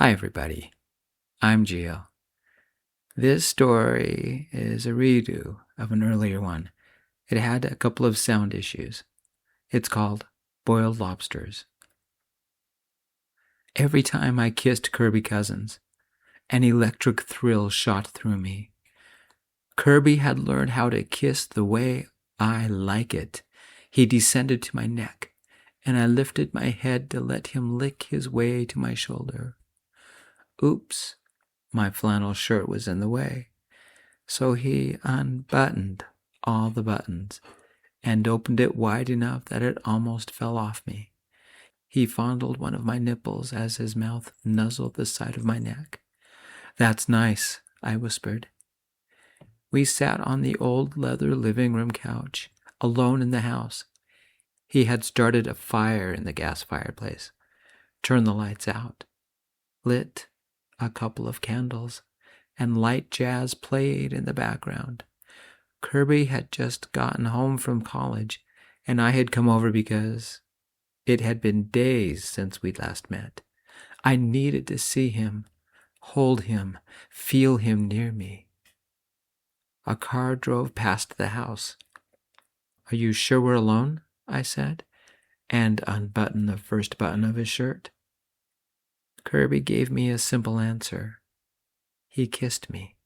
Hi everybody, I'm Gio. This story is a redo of an earlier one. It had a couple of sound issues. It's called Boiled Lobsters. Every time I kissed Kirby Cousins, an electric thrill shot through me. Kirby had learned how to kiss the way I like it. He descended to my neck, and I lifted my head to let him lick his way to my shoulder. Oops, my flannel shirt was in the way, so he unbuttoned all the buttons and opened it wide enough that it almost fell off me. He fondled one of my nipples as his mouth nuzzled the side of my neck. "That's nice," I whispered. We sat on the old leather living room couch, alone in the house. He had started a fire in the gas fireplace, turned the lights out, lit a couple of candles, and light jazz played in the background. Kirby had just gotten home from college, and I had come over because it had been days since we'd last met. I needed to see him, hold him, feel him near me. A car drove past the house. "Are you sure we're alone?" I said, and unbuttoned the first button of his shirt. Kirby gave me a simple answer. He kissed me,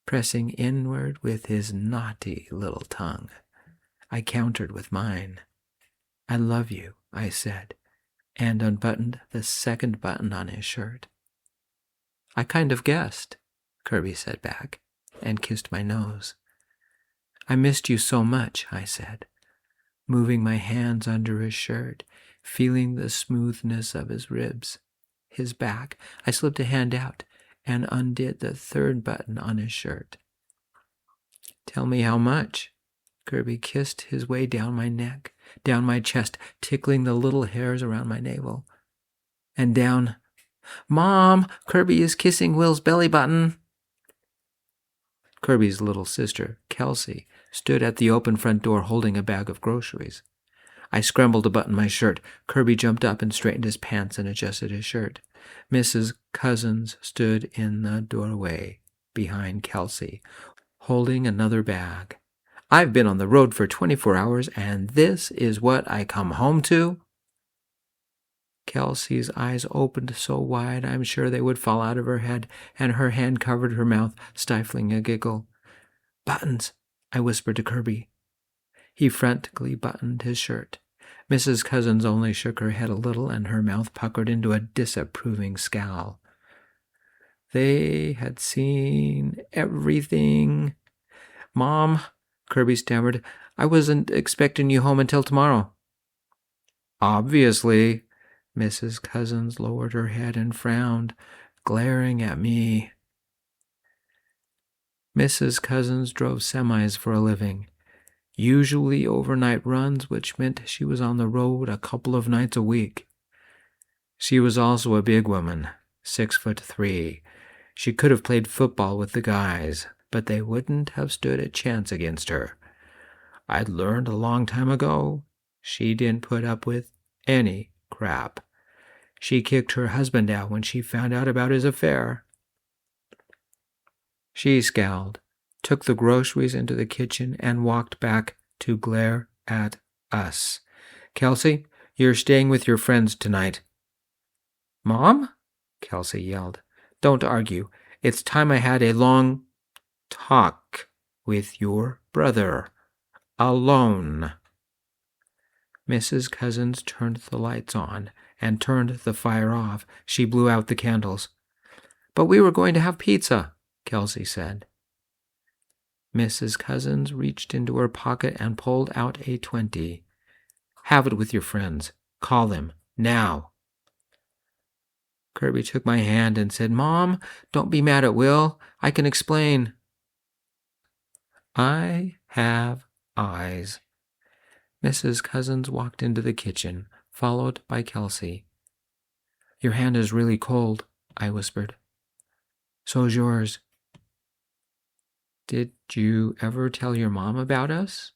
pressing inward with his naughty little tongue. I countered with mine. "I love you," I said, and unbuttoned the second button on his shirt. "I kind of guessed," Kirby said back, and kissed my nose. "I missed you so much," I said, moving my hands under his shirt, feeling the smoothness of his ribs. His back. I slipped a hand out and undid the third button on his shirt. "Tell me how much." Kirby kissed his way down my neck, down my chest, tickling the little hairs around my navel, and down. "Mom, Kirby is kissing Will's belly button." Kirby's little sister, Kelsey, stood at the open front door holding a bag of groceries. I scrambled to button my shirt. Kirby jumped up and straightened his pants and adjusted his shirt. Mrs. Cousins stood in the doorway behind Kelsey, holding another bag. "I've been on the road for 24 hours, and this is what I come home to?" Kelsey's eyes opened so wide I'm sure they would fall out of her head, and her hand covered her mouth, stifling a giggle. "Buttons," I whispered to Kirby. He frantically buttoned his shirt. Mrs. Cousins only shook her head a little, and her mouth puckered into a disapproving scowl. They had seen everything. "Mom," Kirby stammered, "I wasn't expecting you home until tomorrow." "Obviously." Mrs. Cousins lowered her head and frowned, glaring at me. Mrs. Cousins drove semis for a living, usually overnight runs, which meant she was on the road a couple of nights a week. She was also a big woman, 6'3". She could have played football with the guys, but they wouldn't have stood a chance against her. I'd learned a long time ago she didn't put up with any crap. She kicked her husband out when she found out about his affair. She scowled, took the groceries into the kitchen, and walked back to glare at us. "Kelsey, you're staying with your friends tonight." "Mom?" Kelsey yelled. "Don't argue. It's time I had a long talk with your brother. Alone." Mrs. Cousins turned the lights on and turned the fire off. She blew out the candles. "But we were going to have pizza," Kelsey said. Mrs. Cousins reached into her pocket and pulled out a 20. "Have it with your friends. Call them. Now." Kirby took my hand and said, "Mom, don't be mad at Will. I can explain." I have eyes. Mrs. Cousins walked into the kitchen, followed by Kelsey. "Your hand is really cold," I whispered. "So's yours." "Did you ever tell your mom about us?"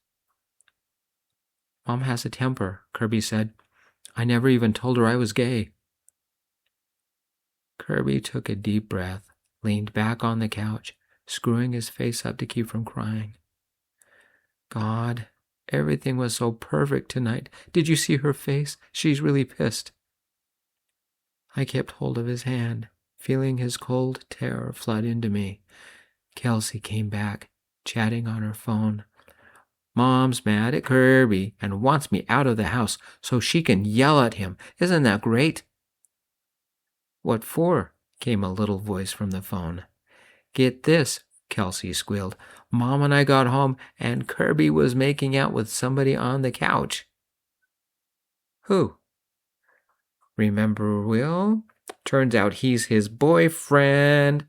"Mom has a temper," Kirby said. "I never even told her I was gay." Kirby took a deep breath, leaned back on the couch, screwing his face up to keep from crying. God, everything was so perfect tonight. Did you see her face? She's really pissed. I kept hold of his hand, feeling his cold terror flood into me. Kelsey came back, chatting on her phone. Mom's mad at Kirby and wants me out of the house so she can yell at him. Isn't that great? What for? Came a little voice from the phone. Get this, Kelsey squealed. Mom and I got home and Kirby was making out with somebody on the couch. Who? Remember Will? Turns out he's his boyfriend,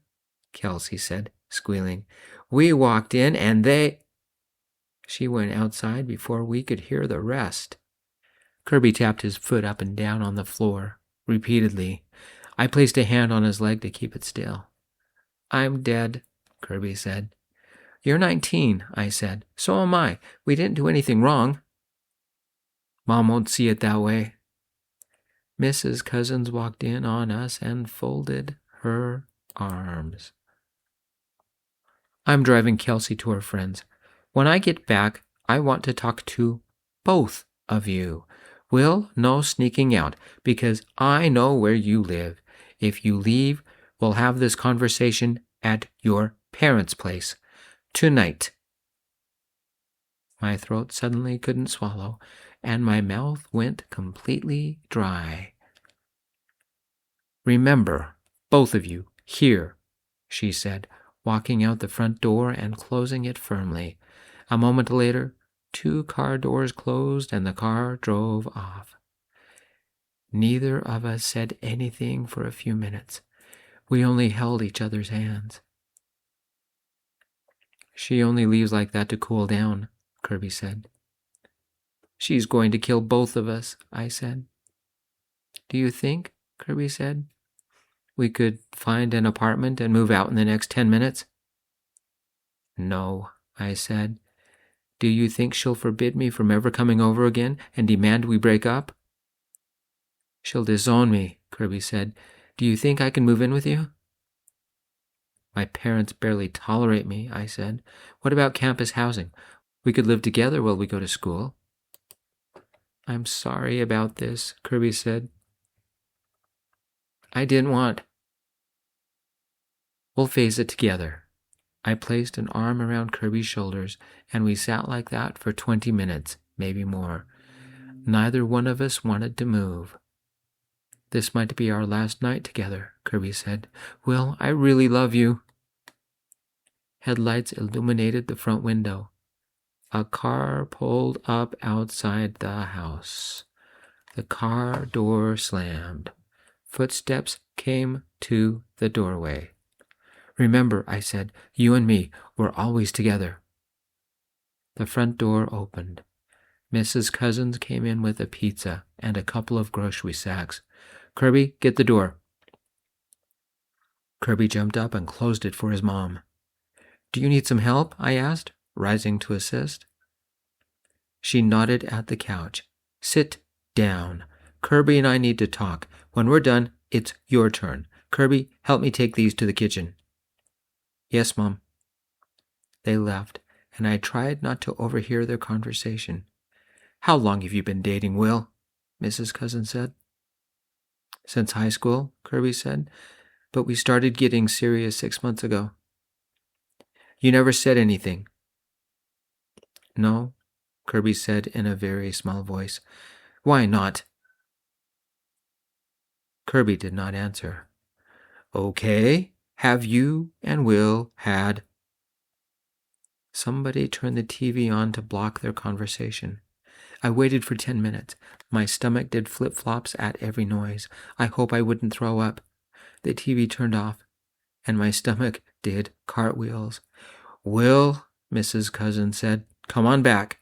Kelsey said, squealing. We walked in and they... She went outside before we could hear the rest. Kirby tapped his foot up and down on the floor, repeatedly. I placed a hand on his leg to keep it still. I'm dead, Kirby said. You're 19, I said. So am I. We didn't do anything wrong. Mom won't see it that way. Mrs. Cousins walked in on us and folded her arms. I'm driving Kelsey to her friends. When I get back, I want to talk to both of you. Will, no sneaking out, because I know where you live. If you leave, we'll have this conversation at your parents' place. Tonight. My throat suddenly couldn't swallow, and my mouth went completely dry. Remember, both of you, here, she said, walking out the front door and closing it firmly. A moment later, 2 car doors closed and the car drove off. Neither of us said anything for a few minutes. We only held each other's hands. She only leaves like that to cool down, Kirby said. She's going to kill both of us, I said. Do you think, Kirby said, we could find an apartment and move out in the next 10 minutes? No, I said. Do you think she'll forbid me from ever coming over again and demand we break up? She'll disown me, Kirby said. Do you think I can move in with you? My parents barely tolerate me, I said. What about campus housing? We could live together while we go to school. I'm sorry about this, Kirby said. I didn't want. We'll face it together. I placed an arm around Kirby's shoulders, and we sat like that for 20 minutes, maybe more. Neither one of us wanted to move. This might be our last night together, Kirby said. Will, I really love you. Headlights illuminated the front window. A car pulled up outside the house. The car door slammed. Footsteps came to the doorway. Remember, I said, you and me, we're always together. The front door opened. Mrs. Cousins came in with a pizza and a couple of grocery sacks. Kirby, get the door. Kirby jumped up and closed it for his mom. Do you need some help? I asked, rising to assist. She nodded at the couch. Sit down. Kirby and I need to talk. When we're done, it's your turn. Kirby, help me take these to the kitchen. Yes, Mom. They left, and I tried not to overhear their conversation. How long have you been dating, Will? Mrs. Cousins said. Since high school, Kirby said, but we started getting serious 6 months ago. You never said anything. No, Kirby said in a very small voice. Why not? Kirby did not answer. Okay. Have you and Will had... Somebody turned the TV on to block their conversation. I waited for 10 minutes. My stomach did flip-flops at every noise. I hope I wouldn't throw up. The TV turned off, and my stomach did cartwheels. Will, Mrs. Cousins said, come on back.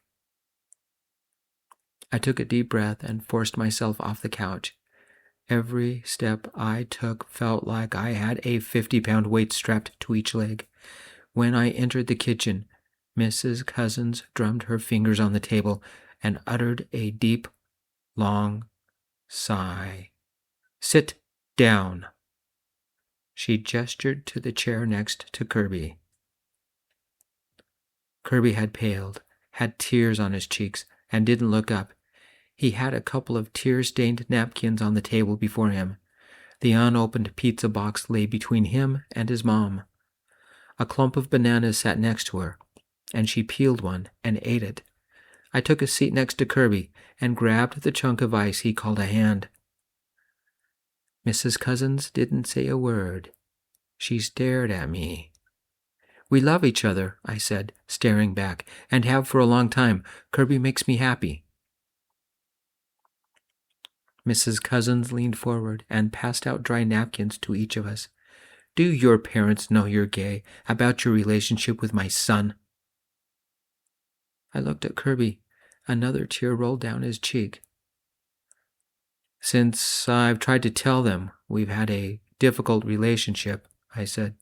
I took a deep breath and forced myself off the couch. Every step I took felt like I had a 50-pound weight strapped to each leg. When I entered the kitchen, Mrs. Cousins drummed her fingers on the table and uttered a deep, long sigh. Sit down. She gestured to the chair next to Kirby. Kirby had paled, had tears on his cheeks, and didn't look up. He had a couple of tear-stained napkins on the table before him. The unopened pizza box lay between him and his mom. A clump of bananas sat next to her, and she peeled one and ate it. I took a seat next to Kirby and grabbed the chunk of ice he called a hand. Mrs. Cousins didn't say a word. She stared at me. "We love each other," I said, staring back, "and have for a long time. Kirby makes me happy." Mrs. Cousins leaned forward and passed out dry napkins to each of us. "Do your parents know you're gay, about your relationship with my son?" I looked at Kirby. Another tear rolled down his cheek. "Since I've tried to tell them we've had a difficult relationship," I said.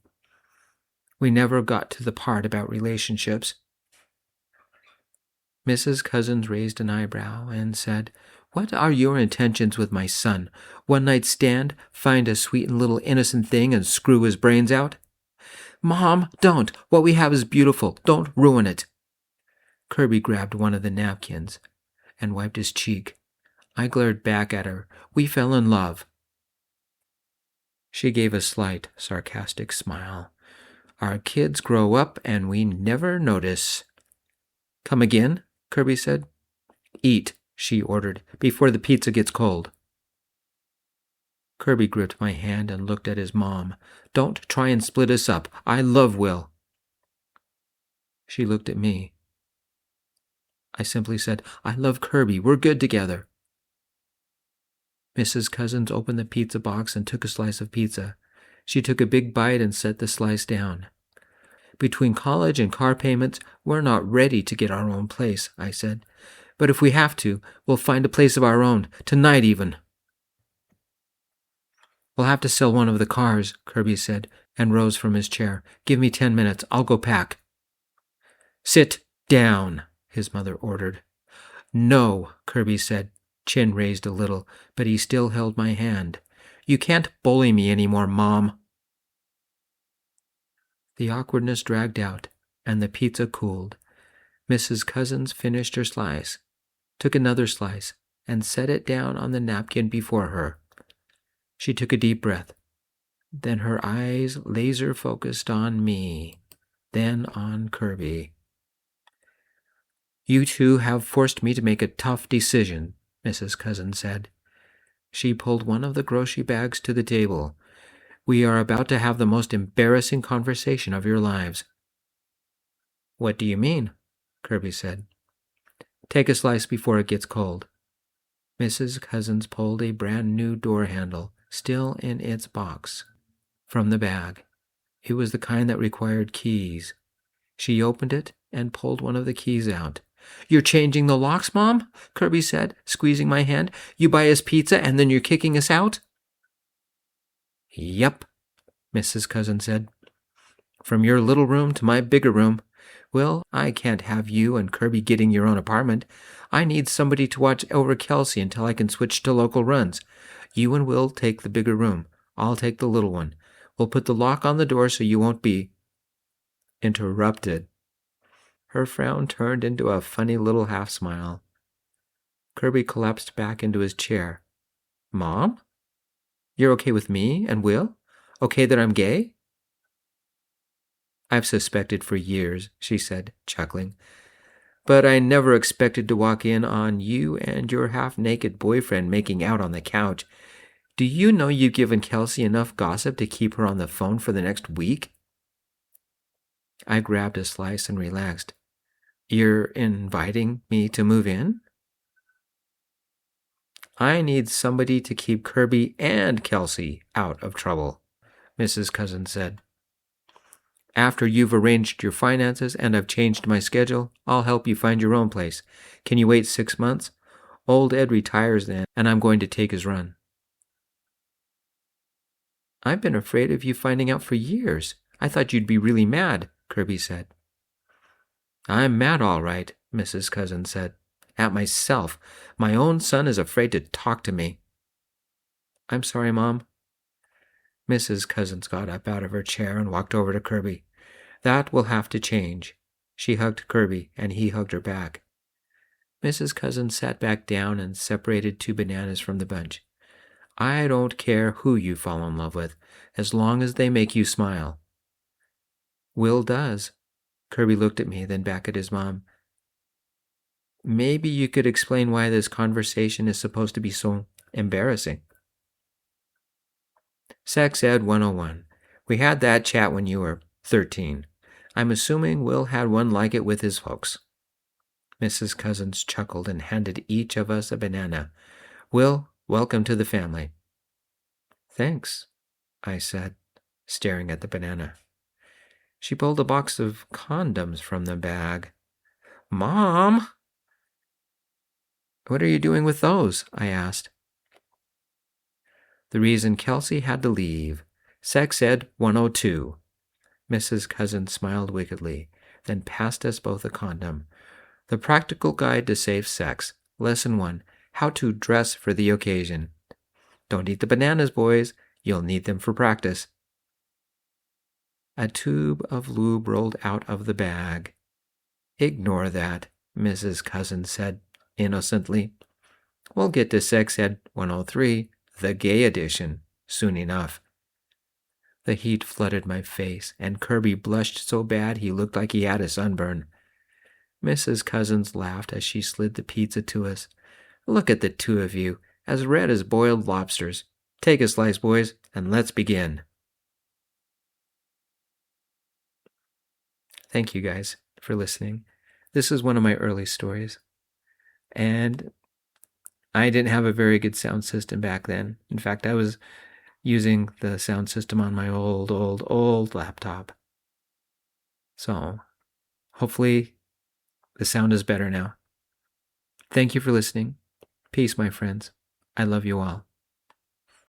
"We never got to the part about relationships." Mrs. Cousins raised an eyebrow and said, "What are your intentions with my son? One night stand, find a sweet and little innocent thing and screw his brains out?" "Mom, don't! What we have is beautiful. Don't ruin it." Kirby grabbed one of the napkins and wiped his cheek. I glared back at her. "We fell in love." She gave a slight, sarcastic smile. "Our kids grow up and we never notice." "Come again?" Kirby said. "Eat," she ordered, "before the pizza gets cold." Kirby gripped my hand and looked at his mom. "Don't try and split us up. I love Will." She looked at me. I simply said, "I love Kirby. We're good together." Mrs. Cousins opened the pizza box and took a slice of pizza. She took a big bite and set the slice down. "Between college and car payments, we're not ready to get our own place," I said. "But if we have to, we'll find a place of our own, tonight even." "We'll have to sell one of the cars," Kirby said, and rose from his chair. "Give me 10 minutes. I'll go pack." "Sit down," his mother ordered. "No," Kirby said, chin raised a little, but he still held my hand. "You can't bully me anymore, Mom." The awkwardness dragged out, and the pizza cooled. Mrs. Cousins finished her slice, took another slice, and set it down on the napkin before her. She took a deep breath. Then her eyes laser-focused on me, then on Kirby. "You two have forced me to make a tough decision," Mrs. Cousins said. She pulled one of the grocery bags to the table. "We are about to have the most embarrassing conversation of your lives." "What do you mean?" Kirby said. "Take a slice before it gets cold." Mrs. Cousins pulled a brand new door handle, still in its box, from the bag. It was the kind that required keys. She opened it and pulled one of the keys out. "You're changing the locks, Mom?" Kirby said, squeezing my hand. "You buy us pizza and then you're kicking us out?" "Yep," Mrs. Cousins said. "From your little room to my bigger room. Well, I can't have you and Kirby getting your own apartment. I need somebody to watch over Kelsey until I can switch to local runs. You and Will take the bigger room. I'll take the little one. We'll put the lock on the door so you won't be..." Interrupted. Her frown turned into a funny little half-smile. Kirby collapsed back into his chair. "Mom? You're okay with me and Will? Okay that I'm gay?" "I've suspected for years," she said, chuckling. "But I never expected to walk in on you and your half-naked boyfriend making out on the couch. Do you know you've given Kelsey enough gossip to keep her on the phone for the next week?" I grabbed a slice and relaxed. "You're inviting me to move in?" "I need somebody to keep Kirby and Kelsey out of trouble," Mrs. Cousins said. "After you've arranged your finances and I've changed my schedule, I'll help you find your own place. Can you wait 6 months? Old Ed retires then, and I'm going to take his run." "I've been afraid of you finding out for years. I thought you'd be really mad," Kirby said. "I'm mad all right," Mrs. Cousins said. "At myself. My own son is afraid to talk to me." "I'm sorry, Mom." Mrs. Cousins got up out of her chair and walked over to Kirby. That will have to change. She hugged Kirby, and he hugged her back. Mrs. Cousins sat back down and separated 2 bananas from the bunch. I don't care who you fall in love with, as long as they make you smile. Will does. Kirby looked at me, then back at his mom. Maybe you could explain why this conversation is supposed to be so embarrassing. Sex Ed 101. We had that chat when you were 13. I'm assuming Will had one like it with his folks. Mrs. Cousins chuckled and handed each of us a banana. Will, welcome to the family. Thanks, I said, staring at the banana. She pulled a box of condoms from the bag. Mom! What are you doing with those? I asked. The reason Kelsey had to leave. Sex Ed 102. Mrs. Cousins smiled wickedly, then passed us both a condom. The Practical Guide to Safe Sex. Lesson 1. How to dress for the occasion. Don't eat the bananas, boys. You'll need them for practice. A tube of lube rolled out of the bag. Ignore that, Mrs. Cousins said innocently. We'll get to Sex Ed 103, the gay edition, soon enough. The heat flooded my face, and Kirby blushed so bad he looked like he had a sunburn. Mrs. Cousins laughed as she slid the pizza to us. Look at the 2 of you, as red as boiled lobsters. Take a slice, boys, and let's begin. Thank you guys for listening. This is one of my early stories. And I didn't have a very good sound system back then. In fact, I was using the sound system on my old laptop. So, hopefully the sound is better now. Thank you for listening. Peace, my friends. I love you all.